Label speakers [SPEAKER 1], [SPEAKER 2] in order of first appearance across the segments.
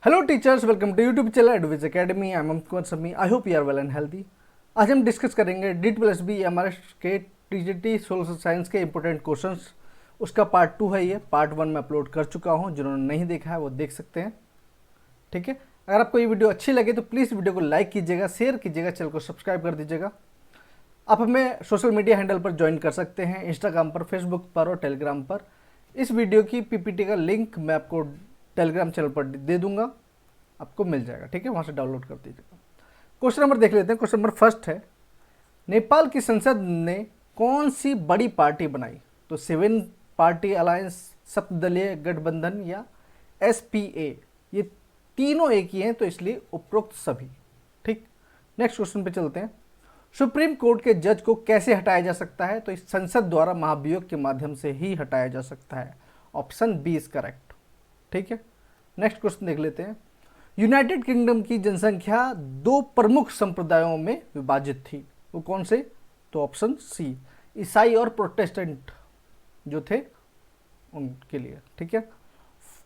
[SPEAKER 1] Hello teachers, welcome to YouTube channel Advice Academy. I am Kumar Sami. I hope you are well and healthy. आज हम discuss करेंगे DSSB के TGT social science के important questions. उसका part 2 है। ये part 1 में अपलोड कर चुका हूं, जिन्होंने नहीं देखा है वो देख सकते हैं। ठीक है, अगर आपको ये वीडियो अच्छी लगे तो प्लीज़ वीडियो को लाइक कीजिएगा, शेयर कीजिएगा, चैनल को सब्सक्राइब कर दीजिएगा। आप हमें सोशल मीडिया हैंडल पर ज्वाइन कर सकते हैं, इंस्टाग्राम पर, फेसबुक पर और टेलीग्राम पर। इस वीडियो की PPT का लिंक मैं आपको टेलीग्राम चैनल पर दे दूंगा, आपको मिल जाएगा। ठीक है, वहाँ से डाउनलोड कर दीजिएगा। क्वेश्चन नंबर देख लेते हैं। क्वेश्चन नंबर फर्स्ट है, नेपाल की संसद ने कौन सी बड़ी पार्टी बनाई? तो 7 पार्टी अलायंस, सप्तदलीय गठबंधन या SPA। ये तीनों एक ही हैं, तो इसलिए उपरोक्त सभी। ठीक, नेक्स्ट क्वेश्चन पे चलते हैं। सुप्रीम कोर्ट के जज को कैसे हटाया जा सकता है? तो इस संसद द्वारा महाभियोग के माध्यम से ही हटाया जा सकता है। Option B is correct. ठीक है, नेक्स्ट क्वेश्चन देख लेते हैं। यूनाइटेड किंगडम की जनसंख्या 2 प्रमुख संप्रदायों में विभाजित थी, वो कौन से? तो ऑप्शन सी, ईसाई और प्रोटेस्टेंट जो थे उनके लिए। ठीक है,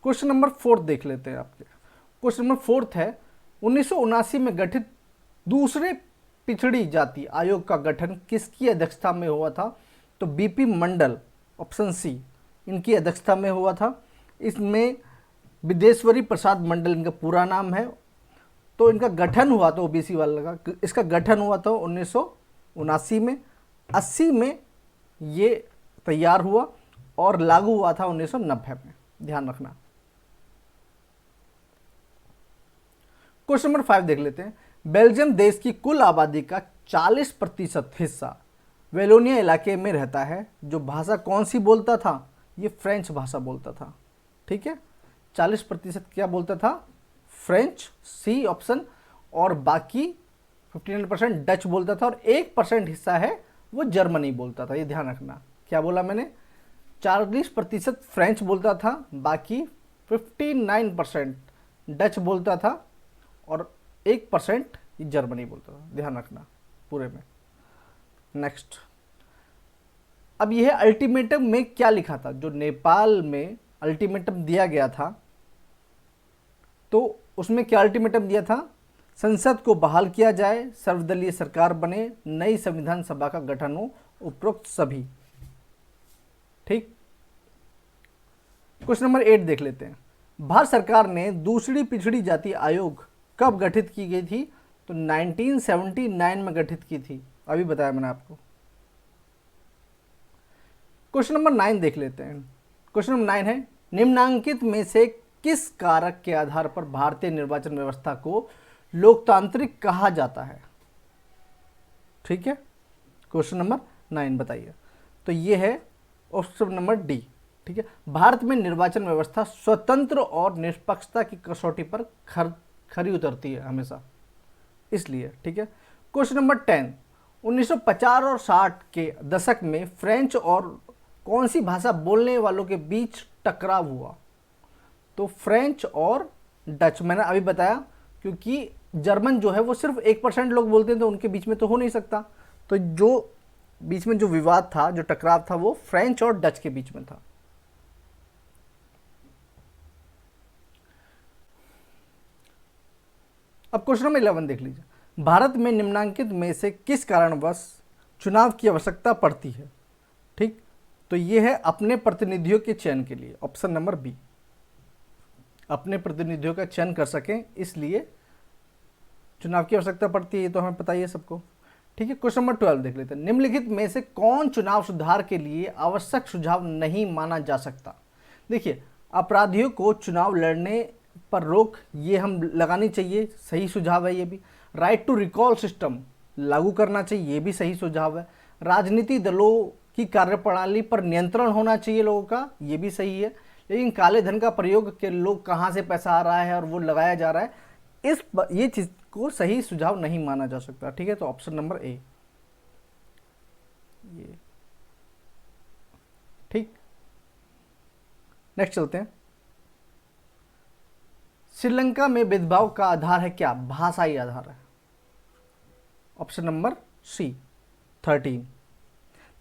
[SPEAKER 1] क्वेश्चन नंबर 4 देख लेते हैं आपके। क्वेश्चन नंबर 4 है, 1979 में गठित दूसरे पिछड़ी जाति आयोग का गठन किसकी अध्यक्षता में हुआ था? तो BP मंडल, ऑप्शन सी, इनकी अध्यक्षता में हुआ था। इसमें विदेश्वरी प्रसाद मंडल इनका पूरा नाम है। तो इनका गठन हुआ था, OBC वाले का, इसका गठन हुआ था 1979 में। 80 में ये तैयार हुआ और लागू हुआ था 1990 में, ध्यान रखना। क्वेश्चन नंबर 5 देख लेते हैं। बेल्जियम देश की कुल आबादी का 40% हिस्सा वेलोनिया इलाके में रहता है। जो भाषा कौन सी बोलता था? ये फ्रेंच भाषा बोलता था। ठीक है, 40% क्या बोलता था? French, C option. और बाकी 59% डच बोलता था, और 1% हिस्सा है वो जर्मनी बोलता था। ये ध्यान रखना, क्या बोला मैंने? 40% फ्रेंच बोलता था, बाकी 59% डच बोलता था, और 1% जर्मनी बोलता था। ध्यान रखना पूरे में। नेक्स्ट, अब यह अल्टीमेटम में क्या लिखा था? जो नेपाल में अल्टीमेटम दिया गया था, तो उसमें क्या अल्टीमेटम दिया था? संसद को बहाल किया जाए, सर्वदलीय सरकार बने, नई संविधान सभा का गठन हो, उपरोक्त सभी। ठीक, क्वेश्चन नंबर 8 देख लेते हैं। भारत सरकार ने दूसरी पिछड़ी जाति आयोग कब गठित की गई थी? तो 1979 में गठित की थी, अभी बताया मैंने आपको। क्वेश्चन नंबर 9 देख लेते हैं। क्वेश्चन नंबर 9 है, निम्नांकित में से किस कारक के आधार पर भारतीय निर्वाचन व्यवस्था को लोकतांत्रिक कहा जाता है? ठीक है, क्वेश्चन नंबर 9 बताइए। तो ये है ऑप्शन नंबर डी। ठीक है, भारत में निर्वाचन व्यवस्था स्वतंत्र और निष्पक्षता की कसौटी पर खरी उतरती है हमेशा, इसलिए। ठीक है, क्वेश्चन नंबर 10, 1950 और 60 के दशक में फ्रेंच और कौन सी भाषा बोलने वालों के बीच टकराव हुआ? तो फ्रेंच और डच, मैंने अभी बताया, क्योंकि जर्मन जो है वो सिर्फ 1% लोग बोलते हैं, तो उनके बीच में तो हो नहीं सकता। तो जो बीच में जो विवाद था, जो टकराव था, वो फ्रेंच और डच के बीच में था। अब क्वेश्चन नंबर 11 देख लीजिए। भारत में निम्नांकित में से किस कारणवश चुनाव की आवश्यकता पड़ती है? ठीक, तो ये है अपने प्रतिनिधियों के चयन के लिए, ऑप्शन नंबर बी। अपने प्रतिनिधियों का चयन कर सकें, इसलिए चुनाव की आवश्यकता पड़ती है, ये तो हमें पता ही है सबको। ठीक है, क्वेश्चन नंबर 12 देख लेते हैं। निम्नलिखित में से कौन चुनाव सुधार के लिए आवश्यक सुझाव नहीं माना जा सकता? देखिए, अपराधियों को चुनाव लड़ने पर रोक, ये हम लगानी चाहिए, सही सुझाव है ये भी। राइट टू रिकॉल सिस्टम लागू करना चाहिए, ये भी सही सुझाव है। राजनीतिक दलों की कार्यप्रणाली पर नियंत्रण होना चाहिए लोगों का, ये भी सही है। लेकिन काले धन का प्रयोग के लोग कहाँ से पैसा आ रहा है और वो लगाया जा रहा है, ये चीज को सही सुझाव नहीं माना जा सकता। ठीक है, तो ऑप्शन नंबर ए ये। ठीक, नेक्स्ट चलते हैं। श्रीलंका में भेदभाव का आधार है क्या? भाषाई आधार है, ऑप्शन नंबर सी 13।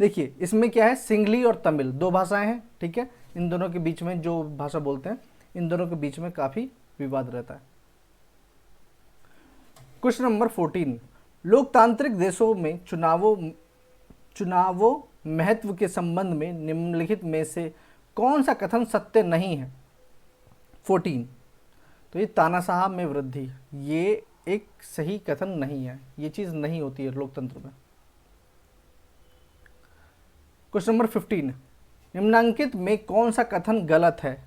[SPEAKER 1] देखिए, इसमें क्या है, सिंगली और तमिल 2 भाषाएं हैं। ठीक है, इन दोनों के बीच में जो भाषा बोलते हैं, इन दोनों के बीच में काफ़ी विवाद रहता है। क्वेश्चन नंबर 14, लोकतांत्रिक देशों में चुनावों महत्व के संबंध में निम्नलिखित में से कौन सा कथन सत्य नहीं है? 14, तो ये तानाशाह में वृद्धि, ये एक सही कथन नहीं है, ये चीज नहीं होती है लोकतंत्र में। क्वेश्चन नंबर 15, निम्नांकित में कौन सा कथन गलत है?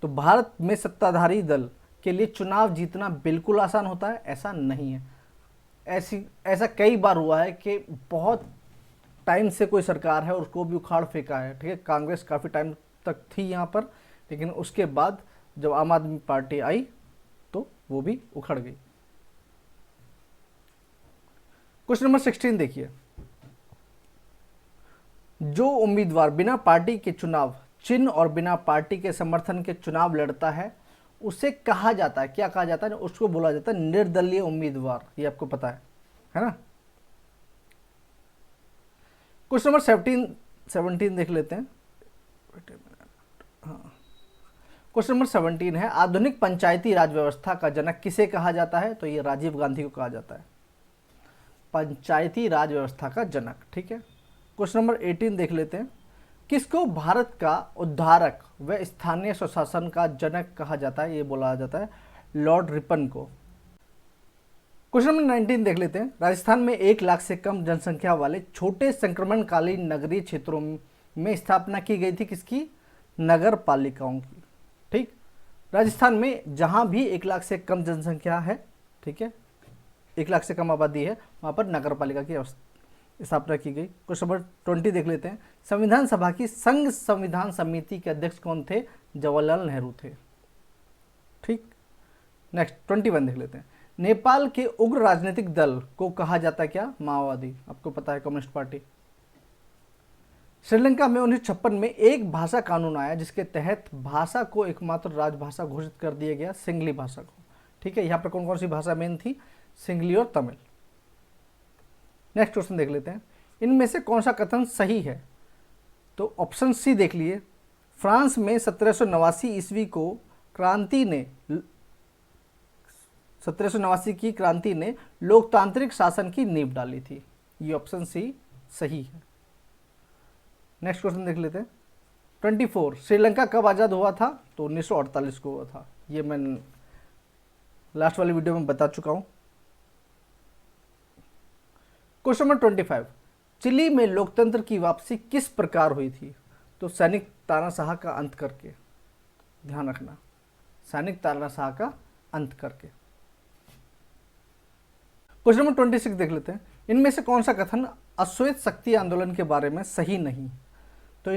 [SPEAKER 1] तो भारत में सत्ताधारी दल के लिए चुनाव जीतना बिल्कुल आसान होता है, ऐसा नहीं है। ऐसा कई बार हुआ है कि बहुत टाइम से कोई सरकार है, उसको भी उखाड़ फेंका है। ठीक है, कांग्रेस काफ़ी टाइम तक थी यहाँ पर, लेकिन उसके बाद जब आम आदमी पार्टी आई तो वो भी उखड़ गई। क्वेश्चन नंबर 16 देखिए, जो उम्मीदवार बिना पार्टी के चुनाव चिन्ह और बिना पार्टी के समर्थन के चुनाव लड़ता है उसे कहा जाता है, क्या कहा जाता है? उसको बोला जाता है निर्दलीय उम्मीदवार, ये आपको पता है ना। क्वेश्चन नंबर 17 देख लेते हैं। हाँ, क्वेश्चन नंबर 17 है, आधुनिक पंचायती राज व्यवस्था का जनक किसे कहा जाता है? तो ये राजीव गांधी को कहा जाता है, पंचायती राज व्यवस्था का जनक। ठीक है, क्वेश्चन नंबर 18 देख लेते हैं, किसको भारत का उद्धारक व स्थानीय स्वशासन का जनक कहा जाता है? ये बोला जाता है लॉर्ड रिपन को। क्वेश्चन नंबर 19 देख लेते हैं, राजस्थान में 1 लाख से कम जनसंख्या वाले छोटे संक्रमणकालीन नगरीय क्षेत्रों में स्थापना की गई थी किसकी? नगर पालिकाओं की। ठीक, राजस्थान में जहां भी 1 लाख से कम जनसंख्या है, ठीक है, 1 लाख से कम आबादी है, वहां पर नगर पालिका की स्थापना की गई। क्वेश्चन नंबर 20 देख लेते हैं, संविधान सभा की संघ संविधान समिति के अध्यक्ष कौन थे? जवाहरलाल नेहरू थे। ठीक, नेक्स्ट 21 देख लेते हैं, नेपाल के उग्र राजनीतिक दल को कहा जाता है क्या? माओवादी, आपको पता है, कम्युनिस्ट पार्टी। श्रीलंका में 1956 में एक भाषा कानून आया जिसके तहत भाषा को एकमात्र राजभाषा घोषित कर दिया गया, सिंगली भाषा को। ठीक है, यहाँ पर कौन कौन सी भाषा मेन थी? सिंगली और तमिल। नेक्स्ट क्वेश्चन देख लेते हैं, इनमें से कौन सा कथन सही है? तो ऑप्शन सी देख लिए, फ्रांस में 1789 ईस्वी को 1789 की क्रांति ने लोकतांत्रिक शासन की नींव डाली थी। ये ऑप्शन सी सही है। नेक्स्ट क्वेश्चन देख लेते हैं, 24, श्रीलंका कब आज़ाद हुआ था? तो 1948 को हुआ था। ये मैं लास्ट वाली वीडियो में बता चुका हूँ। क्वेश्चन नंबर 25, चिली में लोकतंत्र की वापसी किस प्रकार हुई थी? तो सैनिक तानाशाह का अंत करके, ध्यान रखना, सैनिक तानाशाह का अंत करके। क्वेश्चन नंबर 26 देख लेते हैं, इनमें से कौन सा कथन अश्वेत शक्ति आंदोलन के बारे में सही नहीं? तो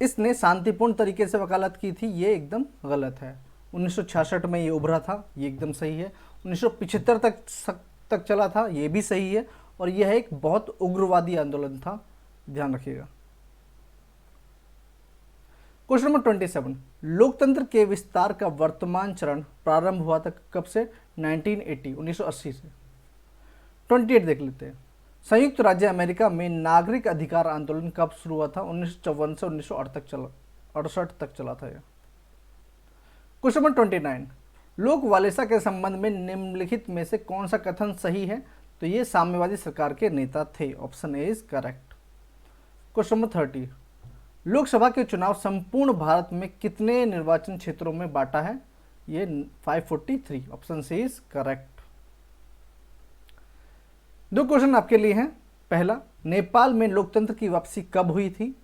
[SPEAKER 1] इसने शांतिपूर्ण तरीके से वकालत की थी, ये एकदम गलत है। 1966 में ये उभरा था, ये एकदम सही है। 1975 तक चला था, ये भी सही है। और यह एक बहुत उग्रवादी आंदोलन था, ध्यान रखिएगा। क्वेश्चन नंबर 27, लोकतंत्र के विस्तार का वर्तमान चरण प्रारंभ हुआ था कब से? 1980 से। 28 देख लेते हैं, संयुक्त राज्य अमेरिका में नागरिक अधिकार आंदोलन कब शुरू हुआ था? 1954 से 1968 तक चला था यह। क्वेश्चन नंबर 29, लोक वालेसा के संबंध में निम्नलिखित में से कौन सा कथन सही है? तो ये साम्यवादी सरकार के नेता थे, option A is correct. Question number 30, Lok Sabha के चुनाव संपूर्ण भारत में कितने निर्वाचन क्षेत्रों में बांटा है? ये 543, option C is correct. 2 question आपके लिए हैं। पहला, नेपाल में लोकतंत्र की वापसी कब हुई थी?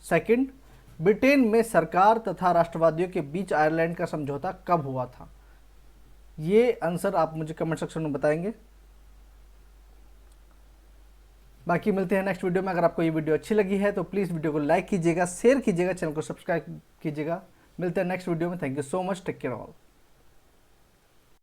[SPEAKER 1] सेकंड, ब्रिटेन में सरकार तथा राष्ट्रवादियों के बीच आयरलैंड का समझौता कब हुआ था? ये आंसर आप मुझे कमेंट सेक्शन में बताएंगे। बाकी मिलते हैं नेक्स्ट वीडियो में। अगर आपको ये वीडियो अच्छी लगी है तो प्लीज़ वीडियो को लाइक कीजिएगा, शेयर कीजिएगा, चैनल को सब्सक्राइब कीजिएगा। मिलते हैं नेक्स्ट वीडियो में। Thank you so much, take care all.